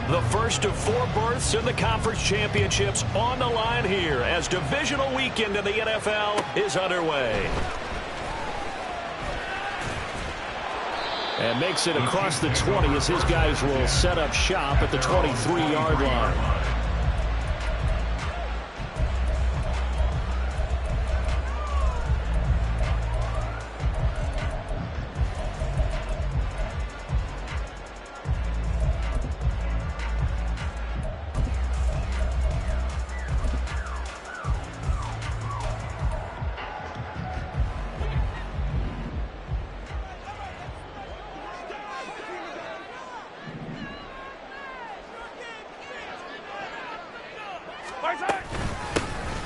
The first of 4 berths in the conference championships on the line here as divisional weekend in the NFL is underway. And makes it across the 20 as his guys will set up shop at the 23-yard line.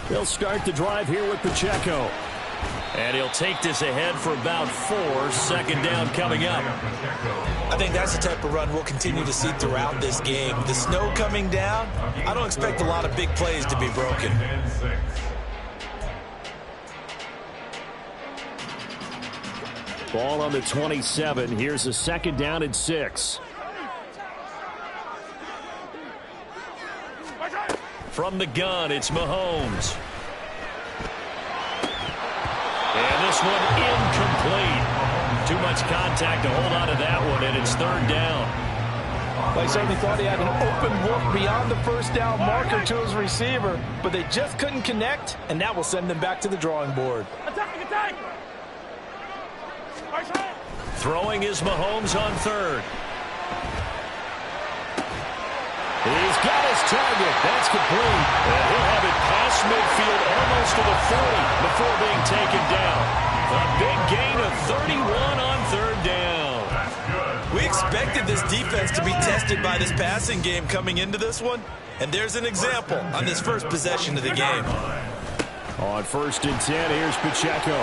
They'll start the drive here with Pacheco. And he'll take this ahead for about 4. Second down coming up. I think that's the type of run we'll continue to see throughout this game. The snow coming down, I don't expect a lot of big plays to be broken. Ball on the 27. Here's a second down and 6. From the gun, it's Mahomes. And this one incomplete. Too much contact to hold on to that one, and it's third down. Well, he certainly thought he had an open look beyond the first down marker to his receiver, but they just couldn't connect, and that will send them back to the drawing board. Attack! Throwing is Mahomes on third. He's got his target. That's complete. And he'll have it past midfield almost to the 40 before being taken down. A big gain of 31 on third down. We expected this defense to be tested by this passing game coming into this one. And there's an example on this first possession of the game. On 1st and 10, here's Pacheco.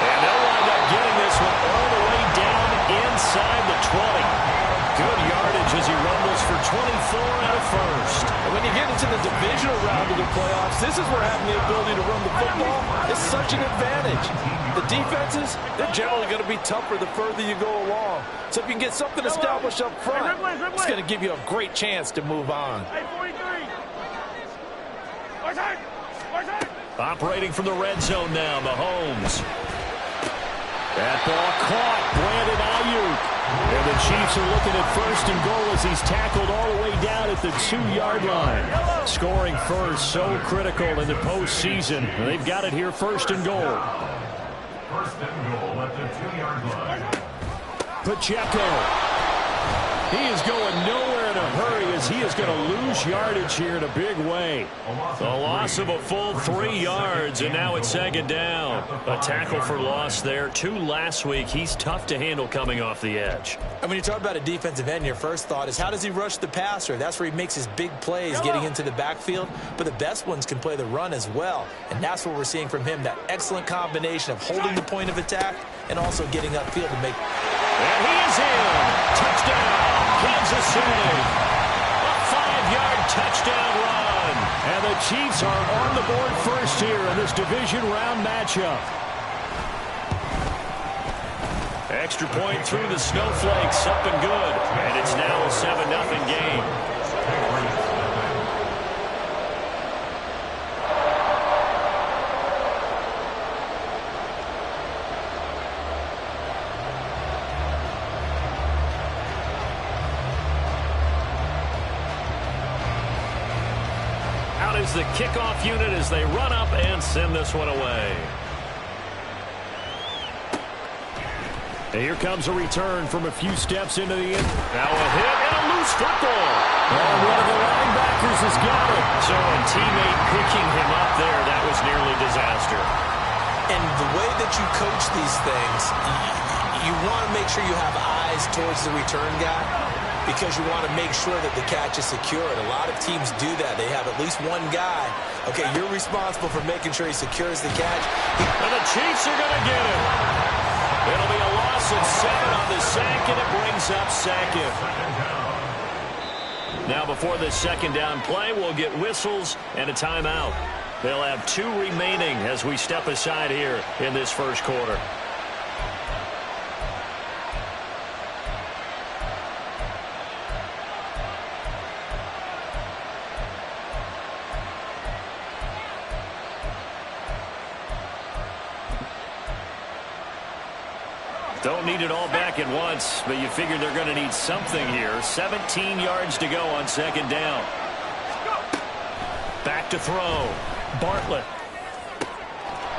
And they'll wind up getting this one all the way down inside the 20. Good yardage as he rumbles for 24 and a first. And when you get into the divisional round of the playoffs, this is where having the ability to run the football is such an advantage. The defenses, they're generally going to be tougher the further you go along. So if you can get something established up front, it's going to give you a great chance to move on. Operating from the red zone now, Mahomes. That ball caught. Brandon Ayuk. And the Chiefs are looking at 1st and goal as he's tackled all the way down at the 2-yard line. Scoring first, so critical in the postseason. They've got it here, 1st and goal. 1st and goal at the 2-yard line. Pacheco. He is going nowhere in a hurry as he is going to lose yardage here in a big way. The loss of a full 3 yards, and now it's 2nd down. A tackle for loss there. 2 last week. He's tough to handle coming off the edge. And when you talk about a defensive end, your first thought is how does he rush the passer? That's where he makes his big plays getting into the backfield. But the best ones can play the run as well. And that's what we're seeing from him, that excellent combination of holding the point of attack and also getting upfield to make. And he is in. Touchdown. Kansas City. A 5-yard touchdown run. And the Chiefs are on the board first here in this division round matchup. Extra point through the snowflakes, up and good. And it's now a 7-0 game. Is the kickoff unit as they run up and send this one away. And here comes a return from a few steps into the end. Now a hit and a loose football. And one of the linebackers has got it. So a teammate picking him up there, that was nearly disaster. And the way that you coach these things, you want to make sure you have eyes towards the return guy, because you want to make sure that the catch is secured. A lot of teams do that. They have at least one guy. Okay, you're responsible for making sure he secures the catch. And the Chiefs are going to get him. It'll be a loss of 7 on the sack, and it brings up 2nd. Now before this 2nd down play, we'll get whistles and a timeout. They'll have 2 remaining as we step aside here in this first quarter. Don't need it all back at once, but you figure they're going to need something here. 17 yards to go on second down. Back to throw. Bartlett.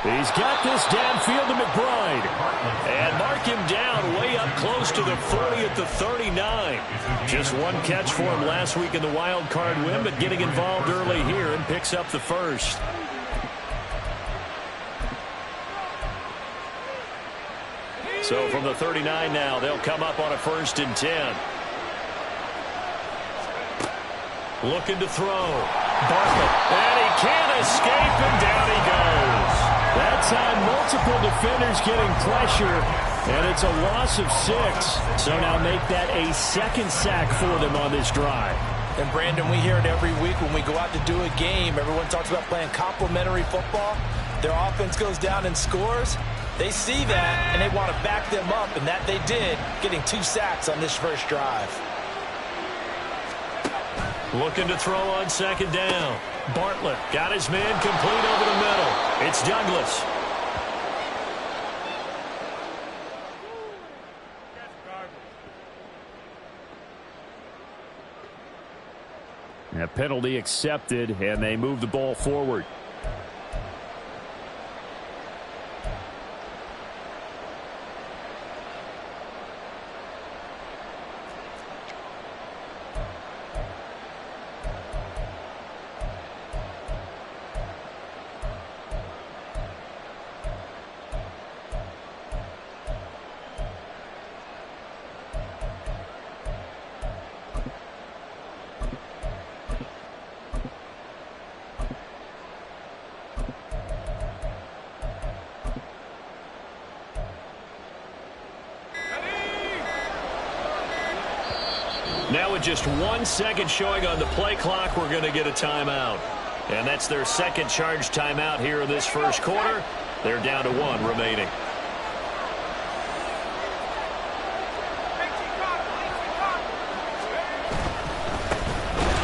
He's got this downfield to McBride. And mark him down way up close to the 40 at the 39. Just one catch for him last week in the wild card win, but getting involved early here and picks up the first. So from the 39 now, they'll come up on a 1st and 10. Looking to throw. Bartlett. And he can't escape, and down he goes. That time, multiple defenders getting pressure, and it's a loss of 6. So now make that a second sack for them on this drive. And, Brandon, we hear it every week when we go out to do a game. Everyone talks about playing complementary football. Their offense goes down and scores. They see that, and they want to back them up, and that they did, getting 2 sacks on this first drive. Looking to throw on second down. Bartlett got his man complete over the middle. It's Douglas. A penalty accepted, and they move the ball forward. Now with just 1 second showing on the play clock, we're going to get a timeout. And that's their second charge timeout here in this first quarter. They're down to 1 remaining.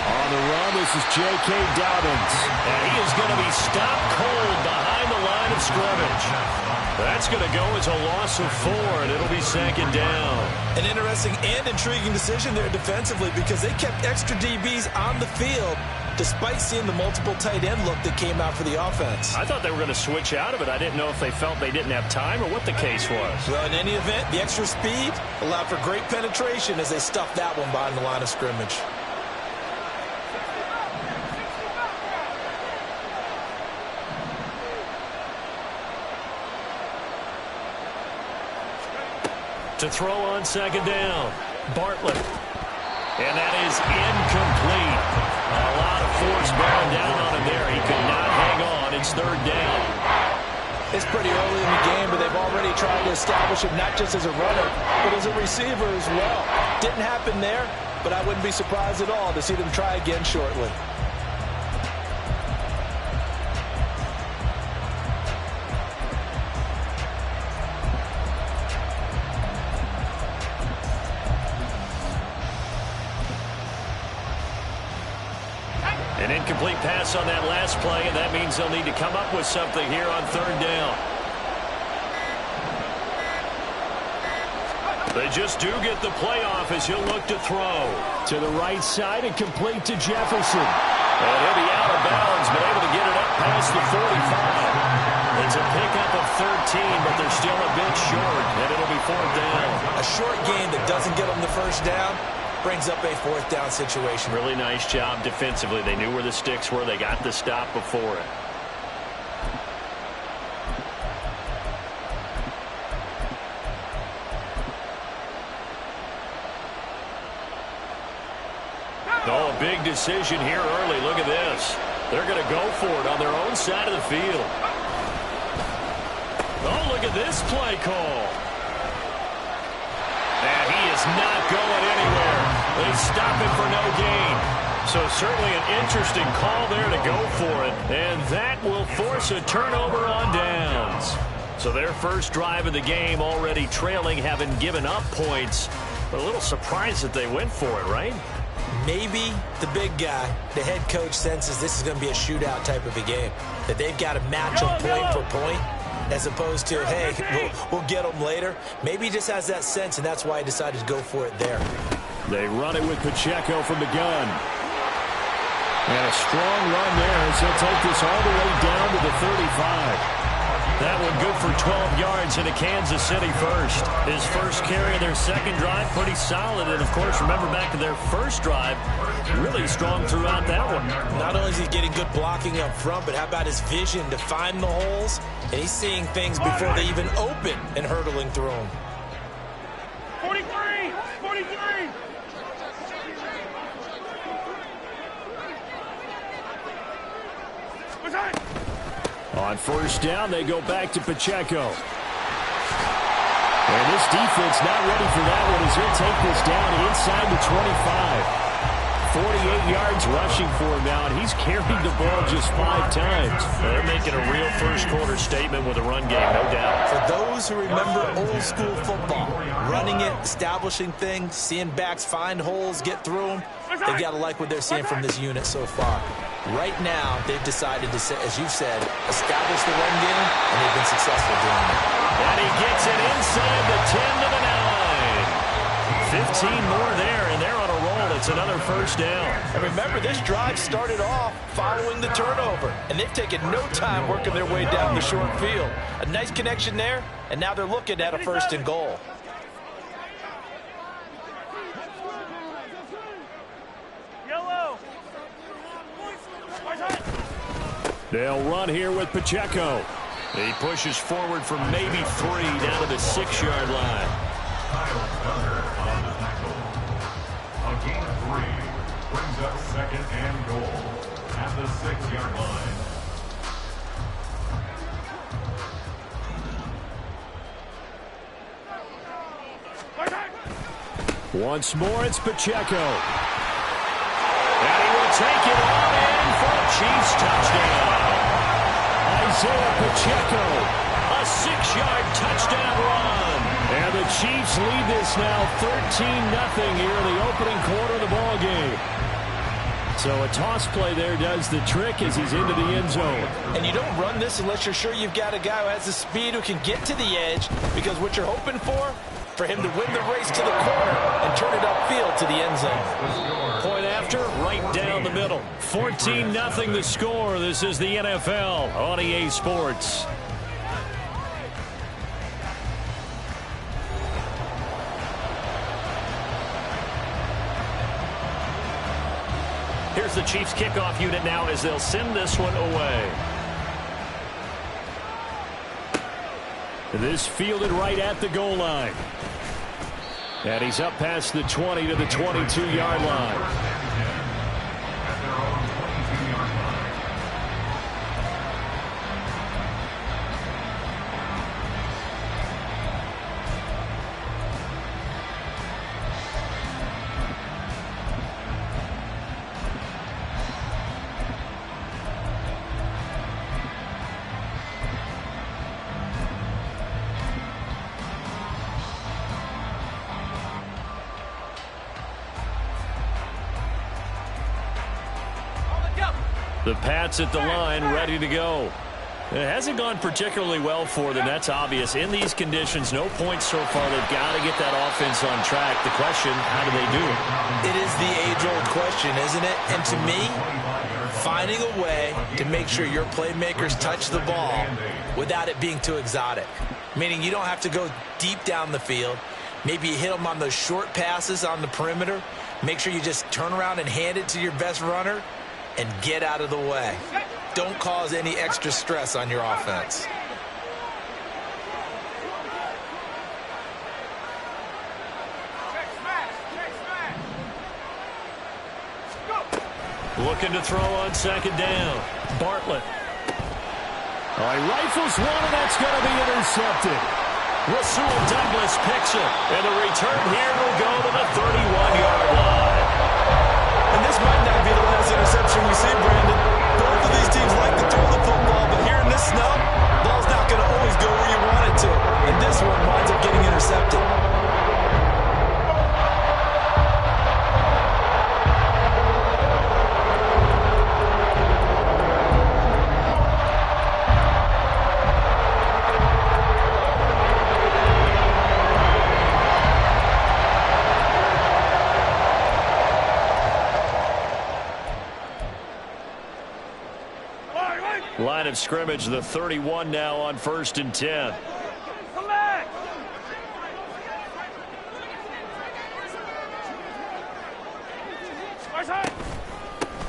On the run, this is J.K. Dobbins. And he is going to be stopped cold behind the line of scrimmage. That's going to go as a loss of 4, and it'll be 2nd down. An interesting and intriguing decision there defensively because they kept extra DBs on the field despite seeing the multiple tight end look that came out for the offense. I thought they were going to switch out of it. I didn't know if they felt they didn't have time or what the case was. Well, in any event, the extra speed allowed for great penetration as they stuffed that one behind the line of scrimmage. To throw on second down. Bartlett. And that is incomplete. A lot of force bearing down on him there. He could not hang on. It's 3rd down. It's pretty early in the game, but they've already tried to establish him not just as a runner, but as a receiver as well. Didn't happen there, but I wouldn't be surprised at all to see them try again shortly. An incomplete pass on that last play, and that means they'll need to come up with something here on 3rd down. They just do get the playoff as he'll look to throw. To the right side and complete to Jefferson. And he'll be out of bounds, but able to get it up past the 45. It's a pickup of 13, but they're still a bit short, and it'll be 4th down. A short gain that doesn't get them the 1st down brings up a 4th down situation. Really nice job defensively. They knew where the sticks were. They got the stop before it. Oh, a big decision here early. Look at this. They're going to go for it on their own side of the field. Oh, look at this play call. And he is not going anywhere. They stop him for no gain. So certainly an interesting call there to go for it. And that will force a turnover on downs. So their first drive of the game already trailing, having given up points. But a little surprised that they went for it, right? Maybe the big guy, the head coach, senses this is going to be a shootout type of a game. That they've got to match them point for point. as opposed to, hey, we'll get them later. Maybe he just has that sense, and that's why he decided to go for it there. They run it with Pacheco from the gun. And a strong run there as he'll take this all the way down to the 35. That one good for 12 yards into Kansas City first. His first carry of their second drive, pretty solid. And, of course, remember back to their first drive, really strong throughout that one. Not only is he getting good blocking up front, but how about his vision to find the holes? And he's seeing things before they even open and hurdling through them. 43! 43! What's that? On first down, they go back to Pacheco. And this defense not ready for that one as he'll take this down inside the 25. 48 yards rushing for him now, and he's carried the ball just 5 times. They're making a real first-quarter statement with a run game, no doubt. For those who remember old-school football, running it, establishing things, seeing backs find holes, get through them, they've got to like what they're seeing from this unit so far. Right now, they've decided to, as you've said, establish the run game, and they've been successful doing it. And he gets it inside the 10 to the 9. 15 more there, and they're on a roll. It's another first down. And remember, this drive started off following the turnover, and they've taken no time working their way down the short field. A nice connection there, and now they're looking at a first and goal. Yellow! They'll run here with Pacheco. He pushes forward for maybe 3 down to the 6-yard line. A gain of 3 brings up second and goal at the 6-yard line. Once more, it's Pacheco. And he will take it on in for a Chiefs touchdown. Isaiah Pacheco, a 6-yard touchdown run. And the Chiefs lead this now 13-0 here in the opening quarter of the ball game. So a toss play there does the trick as he's into the end zone. And you don't run this unless you're sure you've got a guy who has the speed who can get to the edge, because what you're hoping for him to win the race to the corner and turn it upfield to the end zone. Point after, right down the middle. 14-0 the score. This is the NFL on EA Sports. Here's the Chiefs kickoff unit now as they'll send this one away. This fielded right at the goal line. And he's up past the 20 to the 22-yard line. The Pats at the line, ready to go. It hasn't gone particularly well for them. That's obvious. In these conditions, no points so far. They've got to get that offense on track. The question, how do they do it? It is the age-old question, isn't it? And to me, finding a way to make sure your playmakers touch the ball without it being too exotic. Meaning you don't have to go deep down the field. Maybe you hit them on those short passes on the perimeter. Make sure you just turn around and hand it to your best runner and get out of the way. Don't cause any extra stress on your offense. Looking to throw on second down. Bartlett. Oh, he rifles one, and that's going to be intercepted. Rasul Douglas picks it, and the return here will go to the 31-yard line. And this might not be the last interception we see, Brandon. Both of these teams like to throw the football, but here in this snow, ball's not going to always go where you want it to. And this one winds up getting intercepted. line of scrimmage. The 31 now on 1st and 10. Select.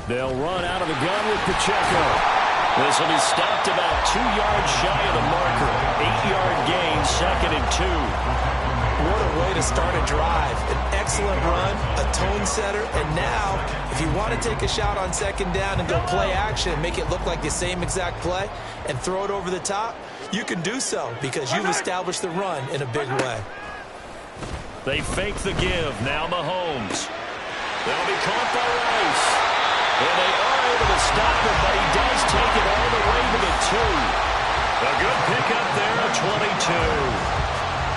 They'll run out of the gun with Pacheco. This will be stopped about 2 yards shy of the marker. 8-yard gain, 2nd and 2. What a way to start a drive. An excellent run, a tone setter, and now, if you want to take a shot on 2nd down and go play action and make it look like the same exact play and throw it over the top, you can do so because you've established the run in a big way. They fake the give. Now Mahomes. They'll be caught by Rice. And they are able to stop him, but he does take it all the way to the 2. A good pickup there, 22.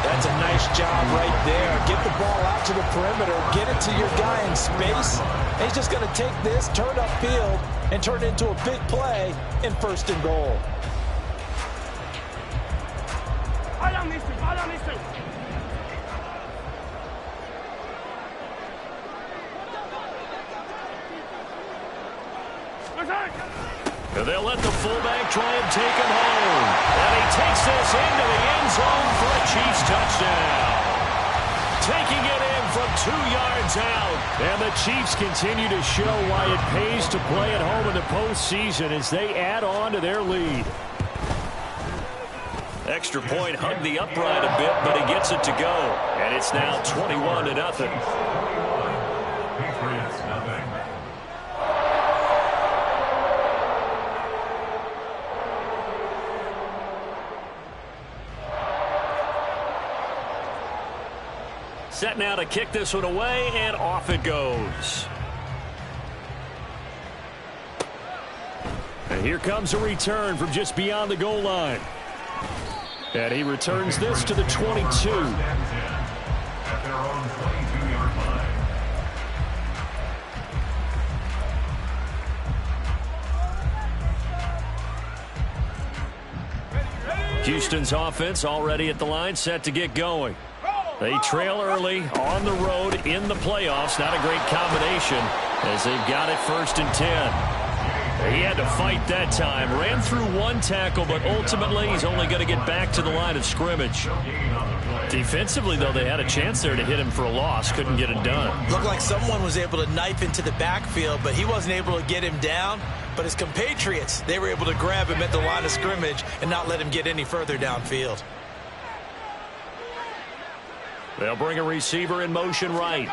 That's a nice job right there. Get the ball out to the perimeter, get it to your guy in space. And he's just going to take this, turn upfield, and turn it into a big play in 1st and goal. Ball on these two. Ball on these two. And they'll let the fullback try and take him home. And he takes this into the end zone for a Chiefs touchdown. Taking it in from 2 yards out. And the Chiefs continue to show why it pays to play at home in the postseason as they add on to their lead. Extra point hugged the upright a bit, but he gets it to go. And it's now 21-0. Patriots, nothing. Set now to kick this one away, and off it goes. And here comes a return from just beyond the goal line. And he returns this to the 22. At their own 22-yard line. Houston's offense already at the line, set to get going. They trail early on the road in the playoffs. Not a great combination as they've got it 1st and 10. He had to fight that time. Ran through 1 tackle, but ultimately he's only going to get back to the line of scrimmage. Defensively, though, they had a chance there to hit him for a loss. Couldn't get it done. Looked like someone was able to knife into the backfield, but he wasn't able to get him down. But his compatriots, they were able to grab him at the line of scrimmage and not let him get any further downfield. They'll bring a receiver in motion right.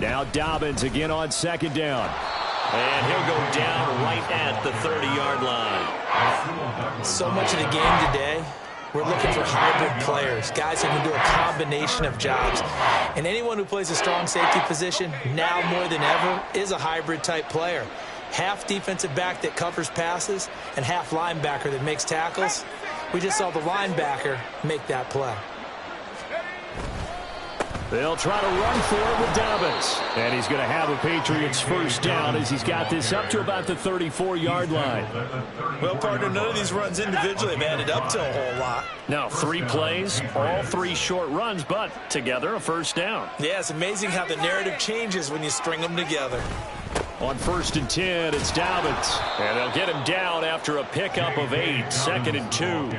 Now Dobbins again on 2nd down. And he'll go down right at the 30-yard line. So much of the game today, we're looking for hybrid players, guys who can do a combination of jobs. And anyone who plays a strong safety position, now more than ever, is a hybrid-type player. Half defensive back that covers passes and half linebacker that makes tackles. We just saw the linebacker make that play. They'll try to run for it with Dobbins. And he's going to have a Patriots 1st down as he's got this up to about the 34-yard line. Well, partner, none of these runs individually have added up to a whole lot. Now 3 plays, all 3 short runs, but together a 1st down. Yeah, it's amazing how the narrative changes when you string them together. On 1st and 10, it's Dobbins. And they'll get him down after a pickup of 8, 2nd and 2.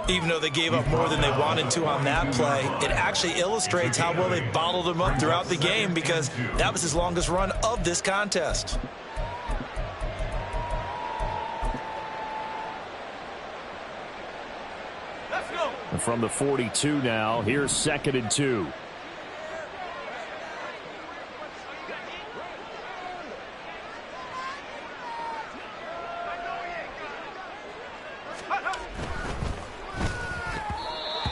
Even though they gave up more than they wanted to on that play, it actually illustrates how well they bottled him up throughout the game because that was his longest run of this contest. Let's go. And from the 42 now, here's 2nd and 2.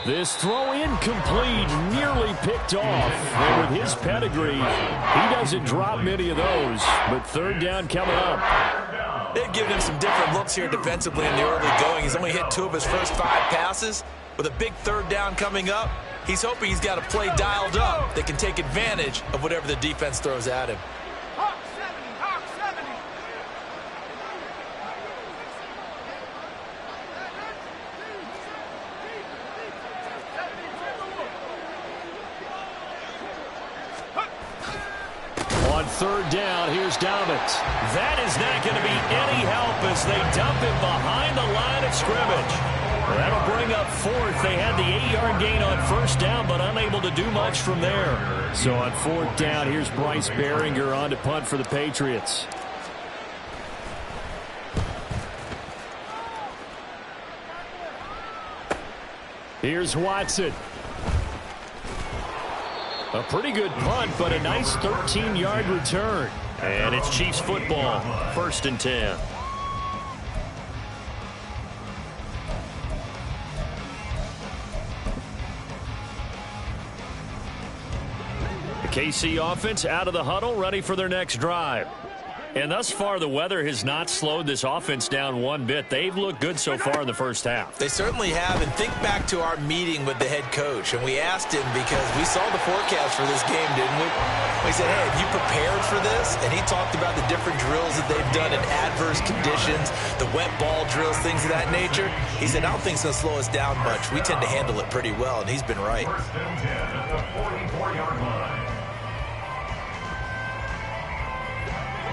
This throw incomplete, nearly picked off. And with his pedigree, he doesn't drop many of those. But 3rd down coming up. They've given him some different looks here defensively in the early going. He's only hit 2 of his first 5 passes. With a big 3rd down coming up, he's hoping he's got a play dialed up that can take advantage of whatever the defense throws at him. Hawk 70. Hawk 70. On 3rd down, here's Dobbins. yards. That is not going to be any help as they dump him behind the line of scrimmage. Well, that'll bring up fourth. They had the 8-yard gain on first down, but unable to do much from there. So on fourth down, here's Bryce Behringer on to punt for the Patriots. Here's Watson. A pretty good punt, but a nice 13-yard return. And it's Chiefs football, 1st and 10. The KC offense out of the huddle, ready for their next drive. And thus far, the weather has not slowed this offense down one bit. They've looked good so far in the first half. They certainly have. And think back to our meeting with the head coach. And we asked him because we saw the forecast for this game, didn't we? We said, hey, have you prepared for this? And he talked about the different drills that they've done in adverse conditions, the wet ball drills, things of that nature. He said, I don't think it's going to slow us down much. We tend to handle it pretty well, and he's been right. 1st and 10 at the 44-yard line.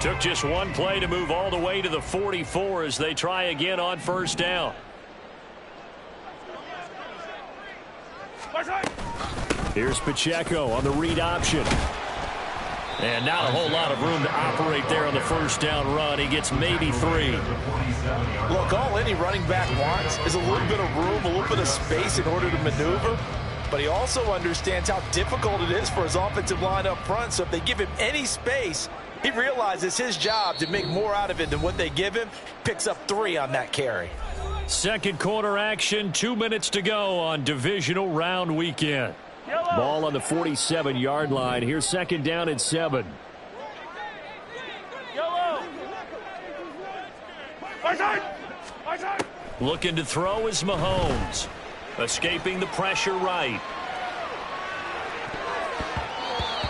Took just one play to move all the way to the 44 as they try again on first down. Here's Pacheco on the read option. And not a whole lot of room to operate there on the first down run. He gets maybe 3. Look, all any running back wants is a little bit of room, a little bit of space in order to maneuver. But he also understands how difficult it is for his offensive line up front. So if they give him any space, he realizes his job to make more out of it than what they give him. Picks up 3 on that carry. Second quarter action, 2 minutes to go on divisional round weekend. Ball on the 47-yard line. Here's 2nd down and 7. Looking to throw is Mahomes. Escaping the pressure right.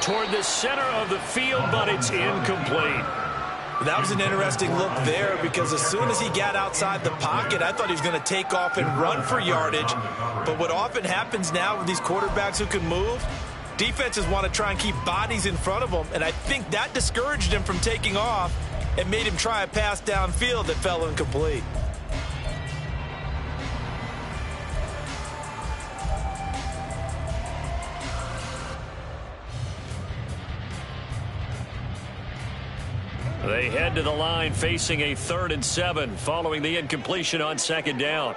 Toward the center of the field, but it's incomplete. That was an interesting look there because as soon as he got outside the pocket, I thought he was going to take off and run for yardage. But what often happens now with these quarterbacks who can move, defenses want to try and keep bodies in front of them, and I think that discouraged him from taking off and made him try a pass downfield that fell incomplete. They head to the line facing a 3rd and 7 following the incompletion on 2nd down.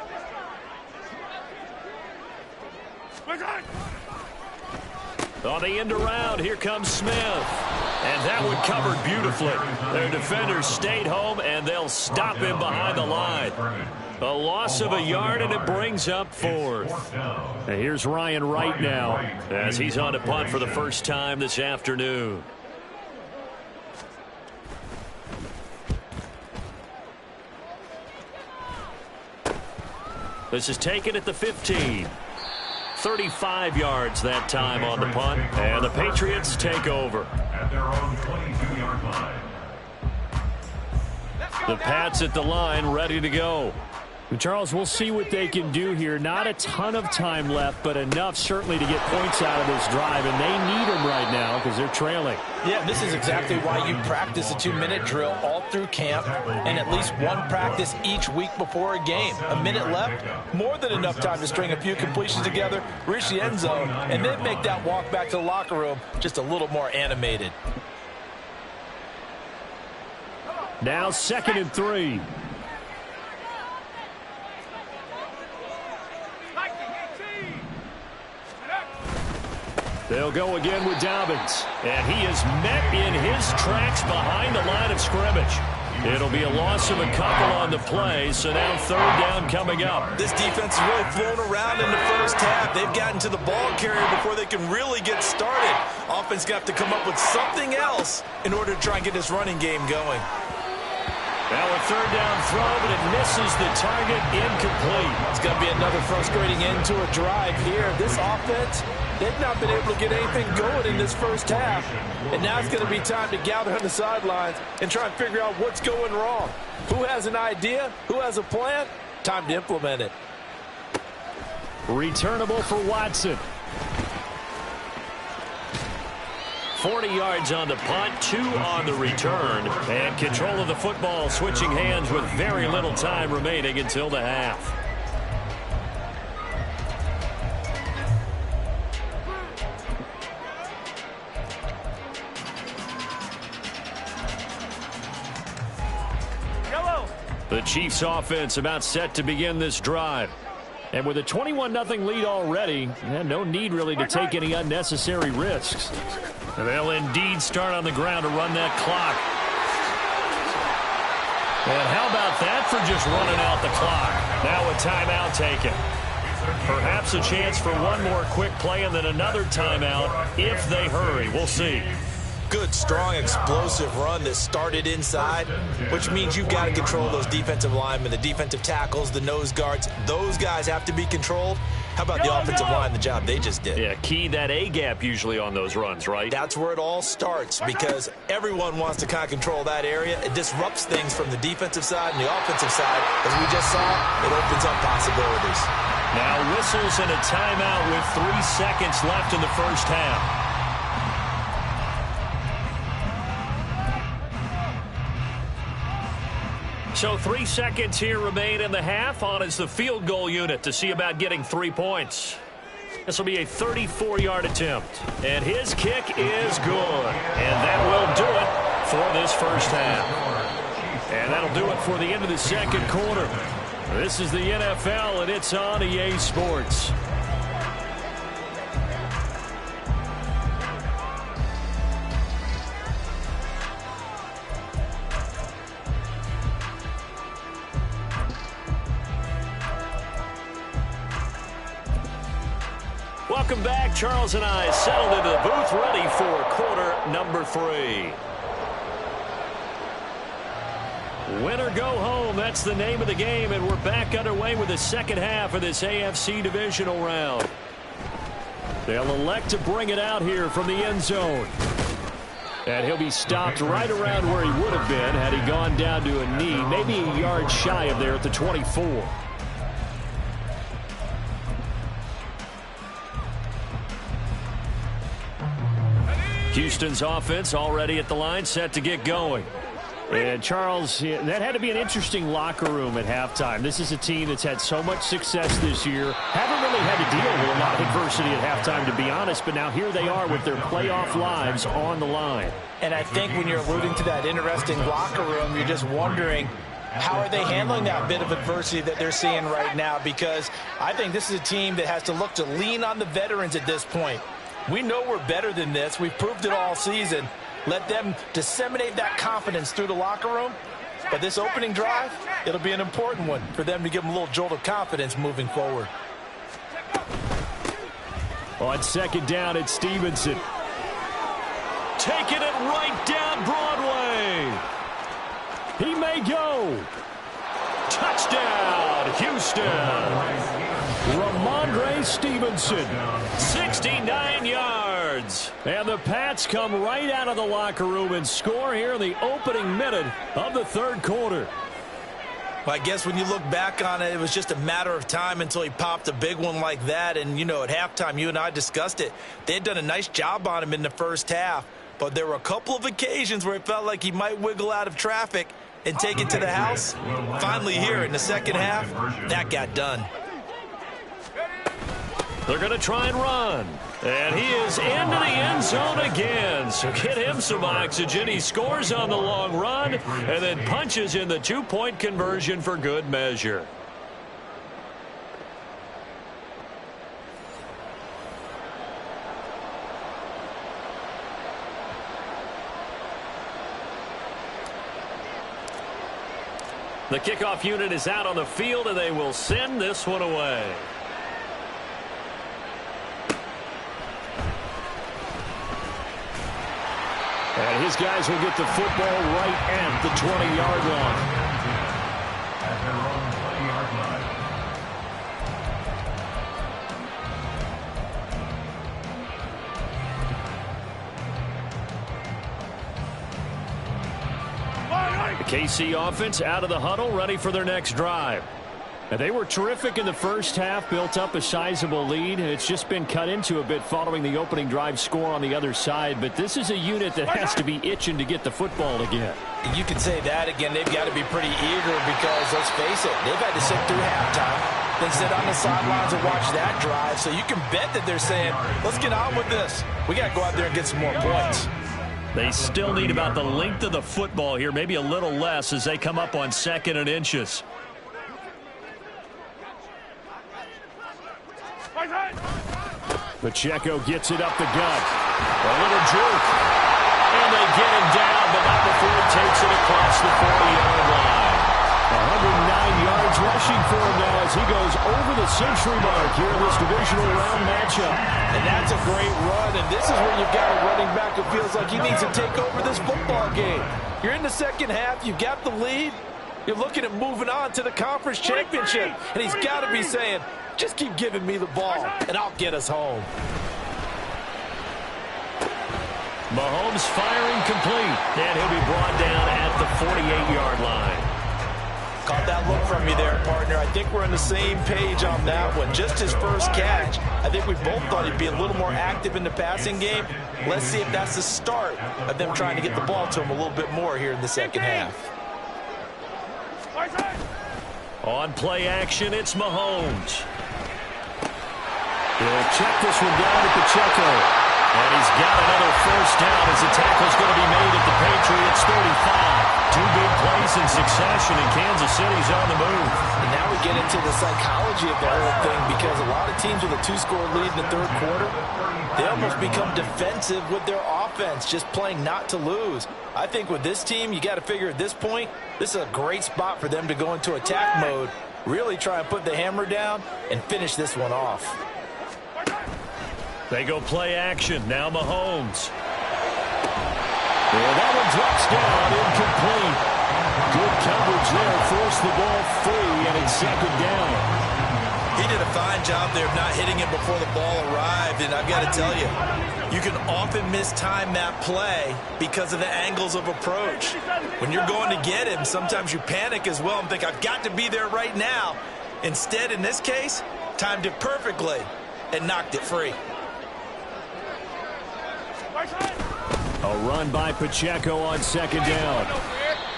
On the end around, here comes Smith. And that one covered beautifully. Their defenders stayed home, and they'll stop him behind the line. A loss of a yard, and it brings up 4th. And here's Ryan Wright now as he's on to punt for the first time this afternoon. This is taken at the 15. 35 yards that time on the punt, and the Patriots take over. At their own 22-yard line. The Pats at the line, ready to go. Charles, we'll see what they can do here. Not a ton of time left, but enough certainly to get points out of this drive, and they need them right now because they're trailing. Yeah, this is exactly why you practice a 2-minute drill all through camp and at least one practice each week before a game. A minute left, more than enough time to string a few completions together, reach the end zone, and then make that walk back to the locker room just a little more animated. Now 2nd and 3. They'll go again with Dobbins. And he is met in his tracks behind the line of scrimmage. It'll be a loss of a couple on the play, so now 3rd down coming up. This defense has really flown around in the first half. They've gotten to the ball carrier before they can really get started. Offense got to come up with something else in order to try and get this running game going. Now a 3rd down throw, but it misses the target, incomplete. It's going to be another frustrating end to a drive here. This offense, they've not been able to get anything going in this first half. And now it's going to be time to gather on the sidelines and try and figure out what's going wrong. Who has an idea? Who has a plan? Time to implement it. Returnable for Watson. 40 yards on the punt, 2 on the return, and control of the football switching hands with very little time remaining until the half. The Chiefs offense about set to begin this drive. And with a 21-0 lead already, no need really to take any unnecessary risks. They'll indeed start on the ground to run that clock. And how about that for just running out the clock? Now a timeout taken. Perhaps a chance for one more quick play and then another timeout if they hurry. We'll see. Good, strong, explosive run that started inside, which means you've got to control those defensive linemen, the defensive tackles, the nose guards. Those guys have to be controlled. How about the offensive line, the job they just did? Yeah, key that A-gap usually on those runs, right? That's where it all starts because everyone wants to kind of control that area. It disrupts things from the defensive side and the offensive side. As we just saw, it opens up possibilities. Now whistles and a timeout with 3 seconds left in the first half. So 3 seconds here remain in the half. On is the field goal unit to see about getting 3 points. This will be a 34-yard attempt. And his kick is good. And that will do it for this first half. And that'll do it for the end of the second quarter. This is the NFL, and it's on EA Sports. Welcome back. Charles and I settled into the booth ready for quarter number 3. Win or go home, that's the name of the game, and we're back underway with the second half of this AFC divisional round. They'll elect to bring it out here from the end zone. And he'll be stopped right around where he would have been had he gone down to a knee, maybe a yard shy of there at the 24. Houston's offense already at the line, set to get going. And Charles, that had to be an interesting locker room at halftime. This is a team that's had so much success this year. Haven't really had to deal with a lot of adversity at halftime, to be honest, but now here they are with their playoff lives on the line. And I think when you're alluding to that interesting locker room, you're just wondering, how are they handling that bit of adversity that they're seeing right now? Because I think this is a team that has to look to lean on the veterans at this point. We know we're better than this. We've proved it all season. Let them disseminate that confidence through the locker room. But this opening drive, it'll be an important one for them to give them a little jolt of confidence moving forward. On second down, it's Stevenson. Taking it right down Broadway. He may go. Touchdown, Houston. Ramondre Stevenson, 69 yards. And the Pats come right out of the locker room and score here in the opening minute of the third quarter. Well, I guess when you look back on it, it was just a matter of time until he popped a big one like that. And, you know, at halftime, you and I discussed it. They had done a nice job on him in the first half. But there were a couple of occasions where it felt like he might wiggle out of traffic and take it to the house. Finally here in the second half, that got done. They're going to try and run. And he is into the end zone again. So get him some oxygen. He scores on the long run and then punches in the 2-point conversion for good measure. The kickoff unit is out on the field, and they will send this one away. And his guys will get the football right at the 20-yard line. At their own 20-yard line. The KC offense out of the huddle, ready for their next drive. And they were terrific in the first half, built up a sizable lead. It's just been cut into a bit following the opening drive score on the other side. But this is a unit that has to be itching to get the football again. You can say that again. They've got to be pretty eager because, let's face it, they've had to sit through halftime, then sit on the sidelines and watch that drive. So you can bet that they're saying, let's get on with this. We got to go out there and get some more points. They still need about the length of the football here, maybe a little less as they come up on 2nd and inches. Pacheco gets it up the gut. A little juke. And they get him down, but not before he takes it across the 40-yard line. 109 yards rushing for him now as he goes over the century mark here in this divisional round matchup. And that's a great run, and this is where you've got a running back who feels like he needs to take over this football game. You're in the second half, you've got the lead, you're looking at moving on to the conference championship, and he's got to be saying, just keep giving me the ball, and I'll get us home. Mahomes firing complete, and he'll be brought down at the 48-yard line. Caught that look from you there, partner. I think we're on the same page on that one. Just his first catch, I think we both thought he'd be a little more active in the passing game. Let's see if that's the start of them trying to get the ball to him a little bit more here in the second half. On play action, it's Mahomes. He'll check this one down to Pacheco. And he's got another first down as the tackle's going to be made at the Patriots 35. Two big plays in succession, and Kansas City's on the move. And now we get into the psychology of the whole thing because a lot of teams with a two-score lead in the third quarter, they almost become defensive with their offense, just playing not to lose. I think with this team, you got to figure at this point, this is a great spot for them to go into attack mode, really try and put the hammer down and finish this one off. They go play action. Now Mahomes. And that one drops down, incomplete. Good coverage there. Forced the ball free, and it's second down. He did a fine job there of not hitting it before the ball arrived, and I've got to tell you, you can often mistime that play because of the angles of approach. When you're going to get him, sometimes you panic as well and think, I've got to be there right now. Instead, in this case, timed it perfectly and knocked it free. A run by Pacheco on second down.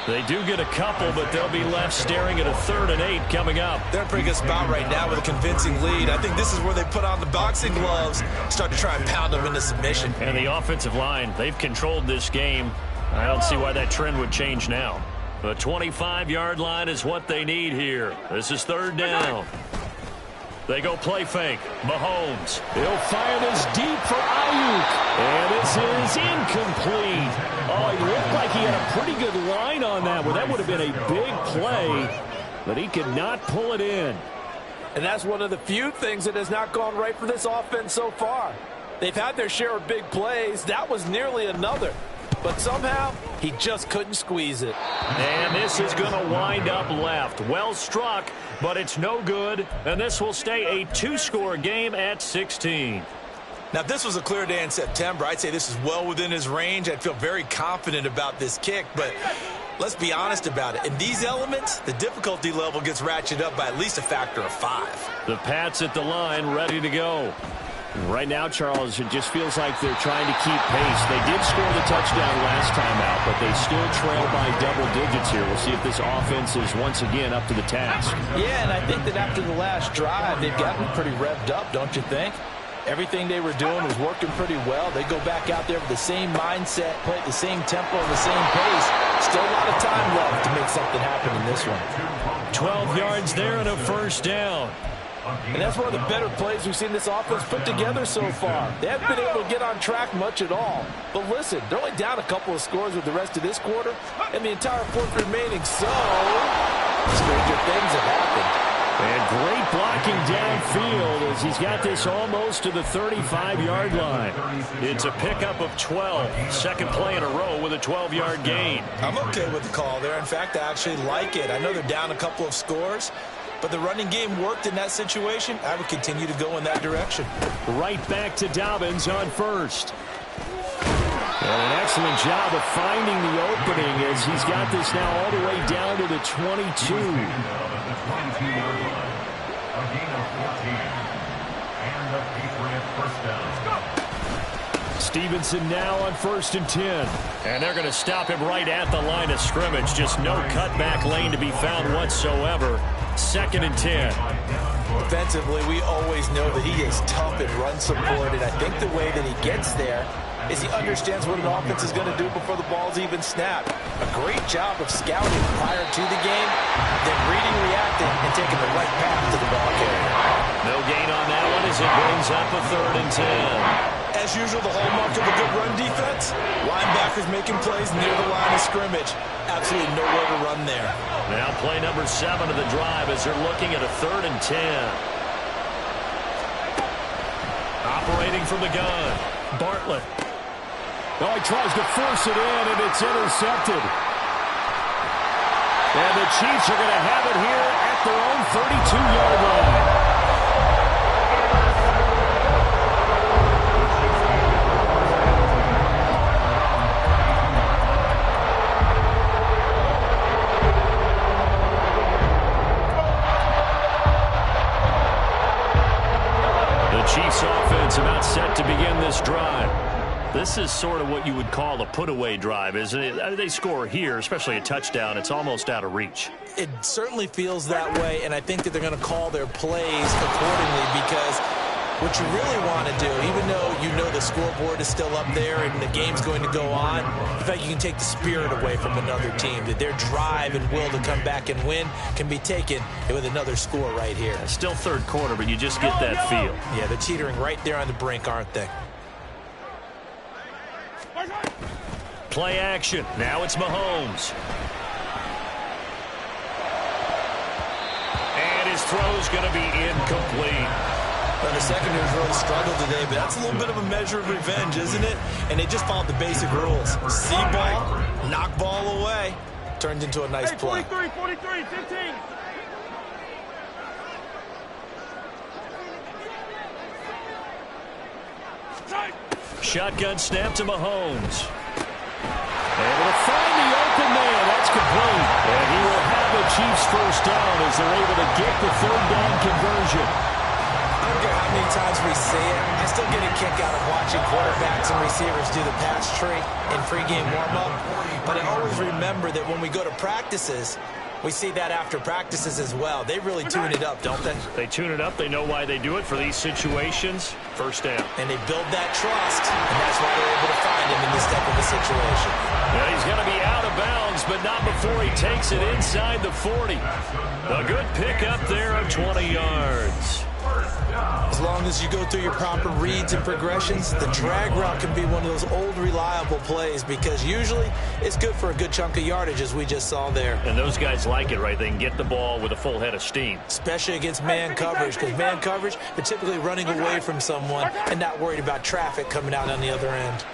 They do get a couple, but they'll be left staring at a 3rd and 8 coming up. They're in a pretty good spot right now with a convincing lead. I think this is where they put on the boxing gloves, start to try and pound them into submission. And the offensive line, they've controlled this game. I don't see why that trend would change now. The 25-yard line is what they need here. This is 3rd down. They go play fake. Mahomes. He'll fire this deep for Ayuk. And this is incomplete. Oh, he looked like he had a pretty good line on that one. That would have been a big play, but he could not pull it in. And that's one of the few things that has not gone right for this offense so far. They've had their share of big plays. That was nearly another. But somehow, he just couldn't squeeze it. And this is going to wind up left. Well struck, but it's no good. And this will stay a 2-score game at 16. Now, if this was a clear day in September, I'd say this is well within his range. I'd feel very confident about this kick, but let's be honest about it. In these elements, the difficulty level gets ratcheted up by at least a factor of 5. The Pats at the line, ready to go. Right now, Charles, it just feels like they're trying to keep pace. They did score the touchdown last time out, but they still trail by double digits here. We'll see if this offense is once again up to the task. Yeah, and I think that after the last drive, they've gotten pretty revved up, don't you think? Everything they were doing was working pretty well. They go back out there with the same mindset, play at the same tempo, and the same pace. Still a lot of time left to make something happen in this one. 12 yards there and a first down. And that's one of the better plays we've seen this offense put together so far. They haven't been able to get on track much at all. But listen, they're only down a couple of scores with the rest of this quarter, and the entire fourth remaining, so stranger things have happened. And great blocking downfield as he's got this almost to the 35-yard line. It's a pickup of 12. Second play in a row with a 12-yard gain. I'm okay with the call there. In fact, I actually like it. I know they're down a couple of scores, but the running game worked in that situation. I would continue to go in that direction. Right back to Dobbins on first. And an excellent job of finding the opening as he's got this now all the way down to the 22. A gain of 14. And the Patriot first down. Stevenson now on 1st and 10. And they're going to stop him right at the line of scrimmage. Just no cutback lane to be found whatsoever. 2nd and 10. Defensively, we always know that he is tough in run support, and I think the way that he gets there is he understands what an offense is going to do before the ball's even snapped. A great job of scouting prior to the game, then reading, reacting, and taking the right path to the ball carrier. No gain on that one as it brings up a 3rd and 10. As usual, the hallmark of a good run defense, linebackers making plays near the line of scrimmage. Absolutely nowhere to run there. Now play number 7 of the drive as they're looking at a 3rd and 10. Operating from the gun, Bartlett. Oh, he tries to force it in, and it's intercepted. And the Chiefs are going to have it here at their own 32-yard line. Chiefs offense about set to begin this drive. This is sort of what you would call a put-away drive, isn't it? They score here, especially a touchdown. It's almost out of reach. It certainly feels that way, and I think that they're going to call their plays accordingly because what you really want to do, even though you know the scoreboard is still up there and the game's going to go on, in fact, you can take the spirit away from another team, that their drive and will to come back and win can be taken with another score right here. Still 3rd quarter, but you just get that feel. Yeah, they're teetering right there on the brink, aren't they? Play action. Now it's Mahomes. And his throw's going to be incomplete. Well, the secondary's really struggled today, but that's a little bit of a measure of revenge, isn't it? And they just followed the basic rules. See ball, knock ball away. Turned into a nice play. 43, 15. Shotgun snap to Mahomes. Able to find the open man. That's complete. And he will have the Chiefs first down as they're able to get the 3rd down conversion. I don't care how many times we see it. I still get a kick out of watching quarterbacks and receivers do the pass tree in pregame warm-up. But I always remember that when we go to practices, we see that after practices as well. They really tune it up, don't they? They tune it up. They know why they do it for these situations. First down. And they build that trust, and that's why they're able to find him in this type of a situation. Now he's going to be out of bounds, but not before he takes it inside the 40. A good pickup there of 20 yards. As long as you go through your proper reads and progressions, the drag route can be one of those old reliable plays because usually it's good for a good chunk of yardage as we just saw there. And those guys like it, right? They can get the ball with a full head of steam. Especially against man coverage because man coverage, they're typically running away from someone and not worried about traffic coming out on the other end.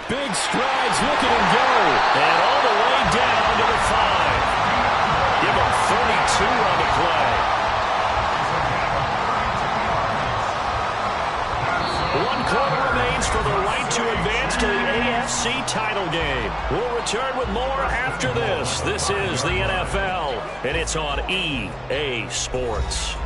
Big strides, look at him go. And all the way down to the 5. Give him 32 on the play. 1 quarter remains for the right to advance to the AFC title game. We'll return with more after this. This is the NFL, and it's on EA Sports.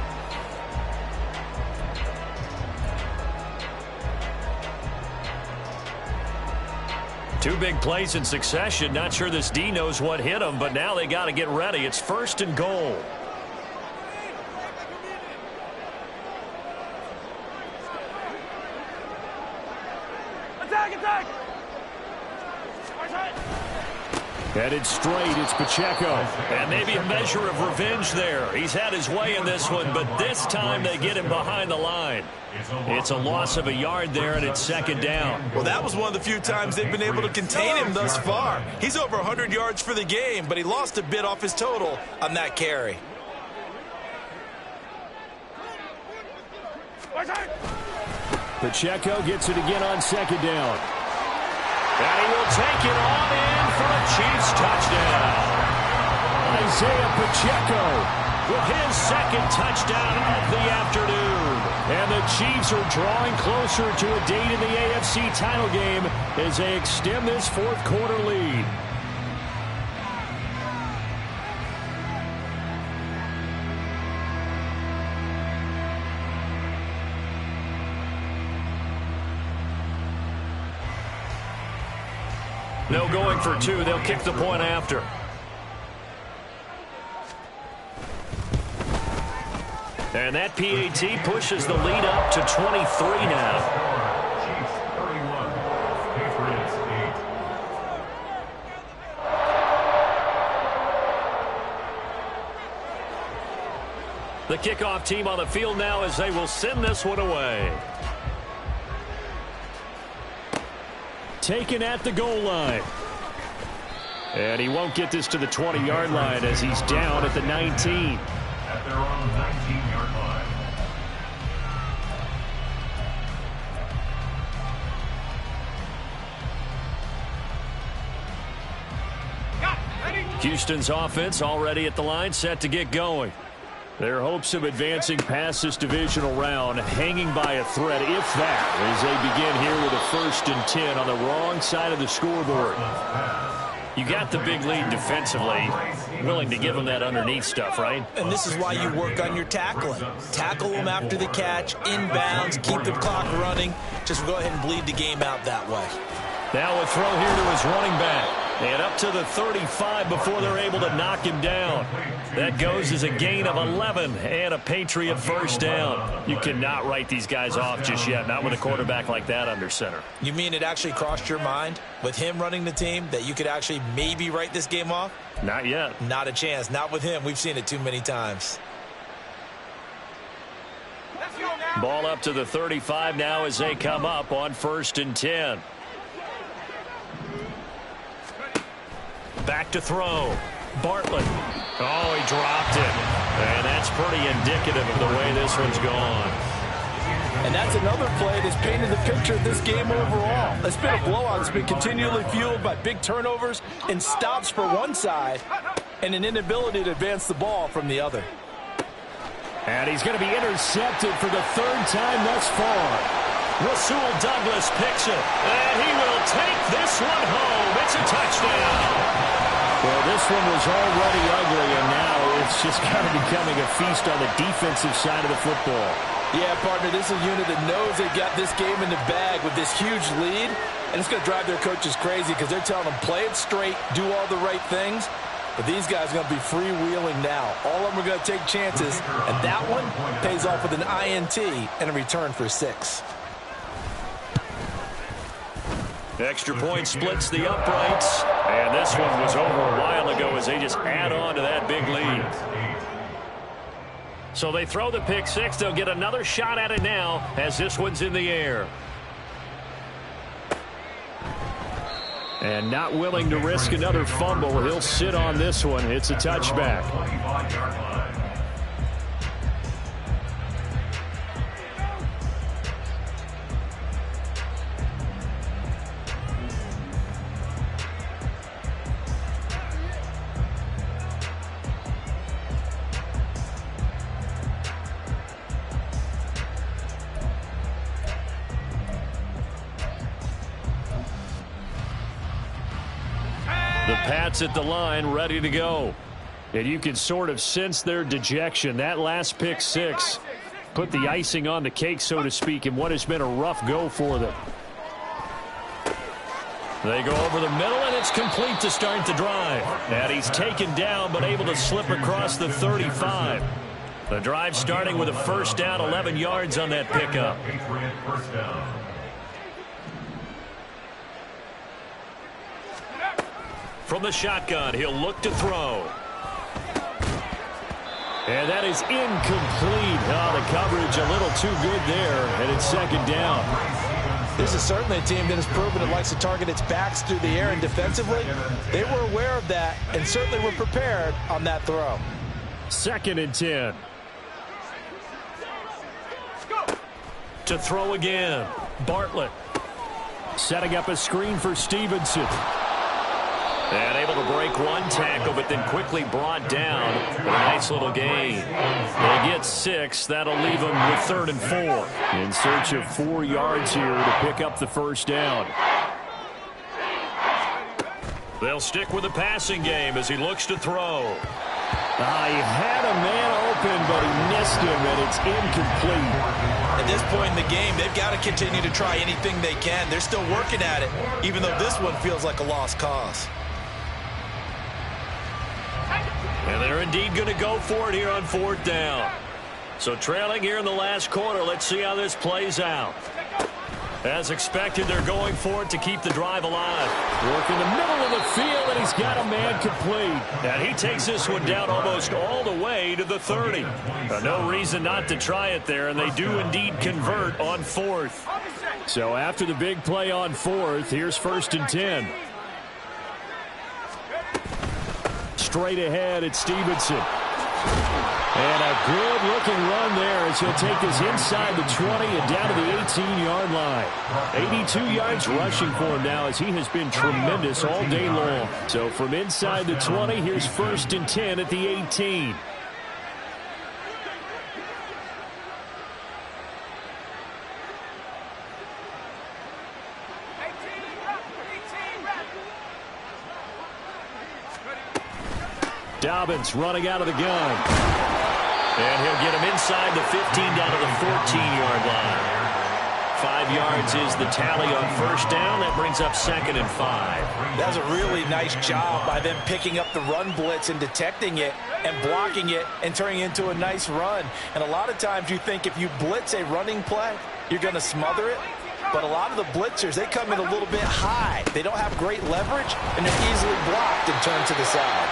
Two big plays in succession. Not sure this D knows what hit him, but now they got to get ready. It's 1st and goal. Attack! Headed straight, it's Pacheco. And maybe a measure of revenge there. He's had his way in this one, but this time they get him behind the line. It's a loss of a yard there, and it's 2nd down. Well, that was one of the few times they've been able to contain him thus far. He's over 100 yards for the game, but he lost a bit off his total on that carry. Pacheco gets it again on 2nd down. And he will take it on in for a Chiefs touchdown. Isaiah Pacheco with his 2nd touchdown of the afternoon. And the Chiefs are drawing closer to a date in the AFC title game as they extend this 4th quarter lead. No going for two. They'll kick the point after. And that PAT pushes the lead up to 23 now. Chiefs 31, Patriots 8. The kickoff team on the field now as they will send this one away. Taken at the goal line. And he won't get this to the 20-yard line as he's down at the 19. At their own 19-yard line. Houston's offense already at the line, set to get going. Their hopes of advancing past this divisional round hanging by a thread, if that, as they begin here with a 1st and 10 on the wrong side of the scoreboard. You got the big lead defensively, willing to give them that underneath stuff, right? And this is why you work on your tackling. Tackle them after the catch, inbounds, keep the clock running. Just go ahead and bleed the game out that way. Now a throw here to his running back. And up to the 35 before they're able to knock him down. That goes as a gain of 11 and a Patriot 1st down. You cannot write these guys off just yet, not with a quarterback like that under center. You mean it actually crossed your mind with him running the team that you could actually maybe write this game off? Not yet. Not a chance. Not with him. We've seen it too many times. Ball up to the 35 now as they come up on 1st and 10. Back to throw. Bartlett. Oh, he dropped it. And that's pretty indicative of the way this one's gone. And that's another play that's painted the picture of this game overall. It's been a blowout. It's been continually fueled by big turnovers and stops for one side and an inability to advance the ball from the other. And he's going to be intercepted for the 3rd time thus far. Rasul Douglas picks it. And he will take this one home. It's a touchdown. Well, this one was already ugly, and now it's just kind of becoming a feast on the defensive side of the football. Yeah, partner, this is a unit that knows they got this game in the bag with this huge lead, and it's going to drive their coaches crazy because they're telling them play it straight, do all the right things. But these guys are going to be freewheeling now. All of them are going to take chances, and that one pays off with an INT and a return for 6. Extra point splits the uprights. And this one was over a while ago as they just add on to that big lead. So they throw the pick 6. They'll get another shot at it now as this one's in the air. And not willing to risk another fumble. He'll sit on this one. It's a touchback. The Pats at the line, ready to go. And you can sort of sense their dejection. That last pick 6 put the icing on the cake, so to speak, in what has been a rough go for them. They go over the middle, and it's complete to start the drive. And he's taken down, but able to slip across the 35. The drive starting with a 1st down, 11 yards on that pickup. Patriot 1st down. From the shotgun, he'll look to throw. And that is incomplete. Oh, the coverage a little too good there, and it's 2nd down. This is certainly a team that has proven it likes to target its backs through the air, and defensively, they were aware of that and certainly were prepared on that throw. 2nd and 10. To throw again. Bartlett setting up a screen for Stevenson. And able to break one tackle, but then quickly brought down. A nice little gain. They get 6. That'll leave them with 3rd and 4. In search of 4 yards here to pick up the 1st down. They'll stick with the passing game as he looks to throw. He had a man open, but he missed him, and it's incomplete. At this point in the game, they've got to continue to try anything they can. They're still working at it, even though this one feels like a lost cause. And they're indeed going to go for it here on 4th down. So trailing here in the last quarter, let's see how this plays out. As expected, they're going for it to keep the drive alive. Work in the middle of the field, and he's got a man complete. And he takes this one down almost all the way to the 30. No reason not to try it there, and they do indeed convert on 4th. So after the big play on 4th, here's 1st and 10. Straight ahead, it's Stevenson. And a good-looking run there as he'll take this inside the 20 and down to the 18-yard line. 82 yards rushing for him now as he has been tremendous all day long. So from inside the 20, here's 1st and 10 at the 18. Dobbins running out of the gun. And he'll get him inside the 15 down to the 14-yard line. 5 yards is the tally on 1st down. That brings up 2nd and 5. That was a really nice job by them picking up the run blitz and detecting it and blocking it and turning it into a nice run. And a lot of times you think if you blitz a running play, you're going to smother it. But a lot of the blitzers, they come in a little bit high. They don't have great leverage, and they're easily blocked and turned to the side.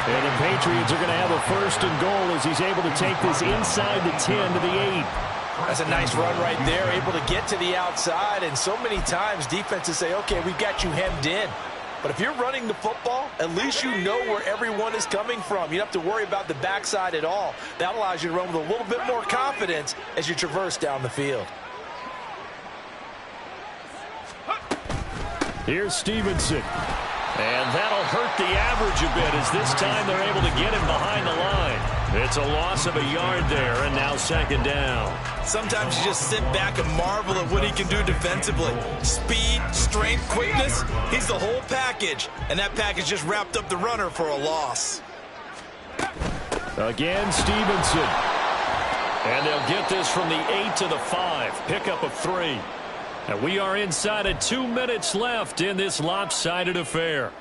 And the Patriots are going to have a 1st and goal as he's able to take this inside the 10 to the 8. That's a nice run right there, able to get to the outside. And so many times defenses say, okay, we've got you hemmed in. But if you're running the football, at least you know where everyone is coming from. You don't have to worry about the backside at all. That allows you to run with a little bit more confidence as you traverse down the field. Here's Stevenson. And that'll hurt the average a bit as this time they're able to get him behind the line. It's a loss of a yard there, and now 2nd down. Sometimes you just sit back and marvel at what he can do defensively. Speed, strength, quickness, he's the whole package. And that package just wrapped up the runner for a loss. Again, Stevenson. And they'll get this from the 8 to the 5. Pickup of 3. And we are inside of 2 minutes left in this lopsided affair.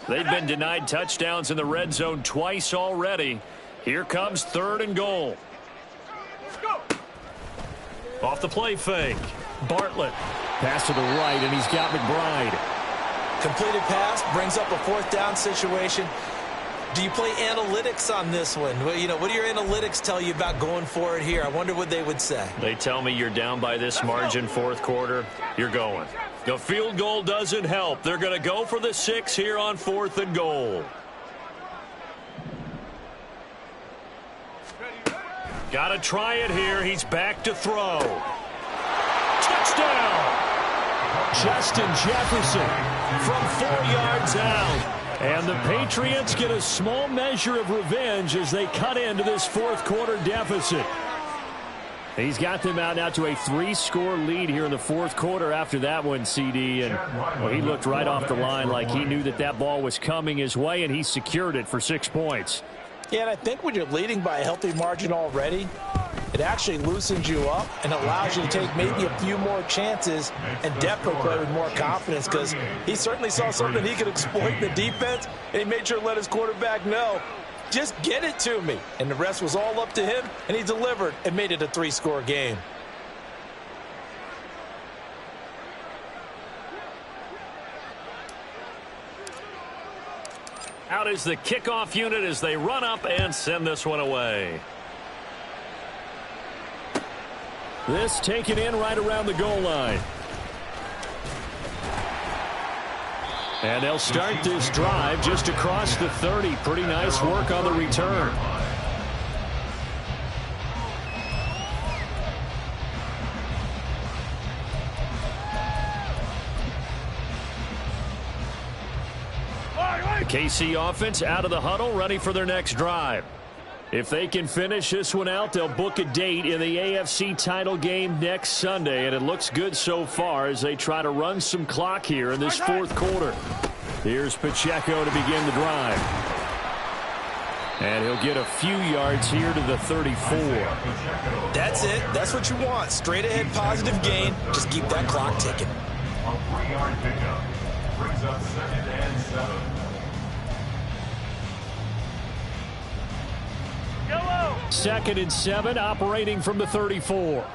They've been denied touchdowns in the red zone twice already. Here comes 3rd and goal. Off the play fake. Bartlett. Pass to the right, and he's got McBride. Completed pass brings up a 4th down situation. Do you play analytics on this one? Well, you know, what do your analytics tell you about going for it here? I wonder what they would say. They tell me you're down by this margin 4th quarter. You're going. The field goal doesn't help. They're going to go for the 6 here on 4th and goal. Got to try it here. He's back to throw. Touchdown! Justin Jefferson from 4 yards out. And the Patriots get a small measure of revenge as they cut into this 4th quarter deficit. He's got them out now to a 3-score lead here in the 4th quarter after that one, CD. And well, he looked right off the line like he knew that that ball was coming his way, and he secured it for 6 points. Yeah, and I think when you're leading by a healthy margin already, it actually loosens you up and allows you to take maybe a few more chances and definitely play with more confidence, because he certainly saw something he could exploit in the defense, and he made sure to let his quarterback know, just get it to me. And the rest was all up to him, and he delivered and made it a 3-score game. Out is the kickoff unit as they run up and send this one away. This taken in right around the goal line. And they'll start this drive just across the 30. Pretty nice work on the return. KC offense out of the huddle, ready for their next drive. If they can finish this one out, they'll book a date in the AFC title game next Sunday, and it looks good so far as they try to run some clock here in this 4th quarter. Here's Pacheco to begin the drive. And he'll get a few yards here to the 34. That's it. That's what you want. Straight ahead positive gain. Just keep that clock ticking. A 3-yard pickup brings up 2nd and 7. Yellow. 2nd and 7, operating from the 34.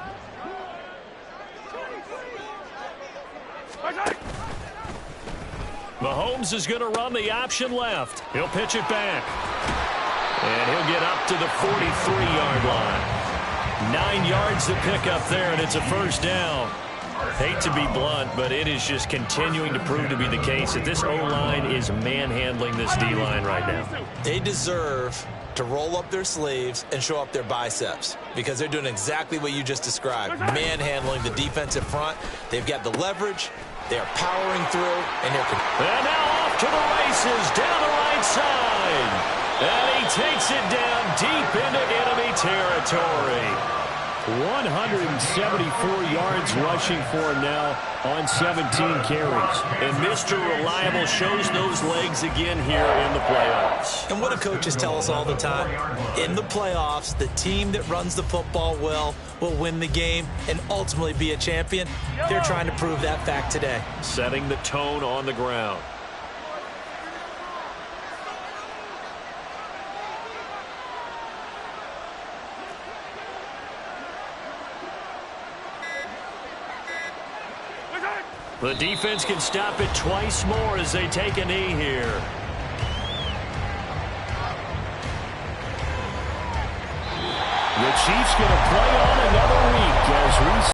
Mahomes is going to run the option left. He'll pitch it back. And he'll get up to the 43-yard line. 9 yards to pick up there, and it's a first down. Hate to be blunt, but it is just continuing to prove to be the case that this O-line is manhandling this D-line right now. They deserve to roll up their sleeves and show up their biceps because they're doing exactly what you just described, manhandling the defensive front. They've got the leverage. They're powering through, and and now off to the races down the right side. And he takes it down deep into enemy territory. 174 yards rushing for him now on 17 carries. And Mr. Reliable shows those legs again here in the playoffs. And what do coaches tell us all the time? In the playoffs, the team that runs the football well will win the game and ultimately be a champion. They're trying to prove that fact today. Setting the tone on the ground. The defense can stop it twice more as they take a knee here. The Chiefs going to play on another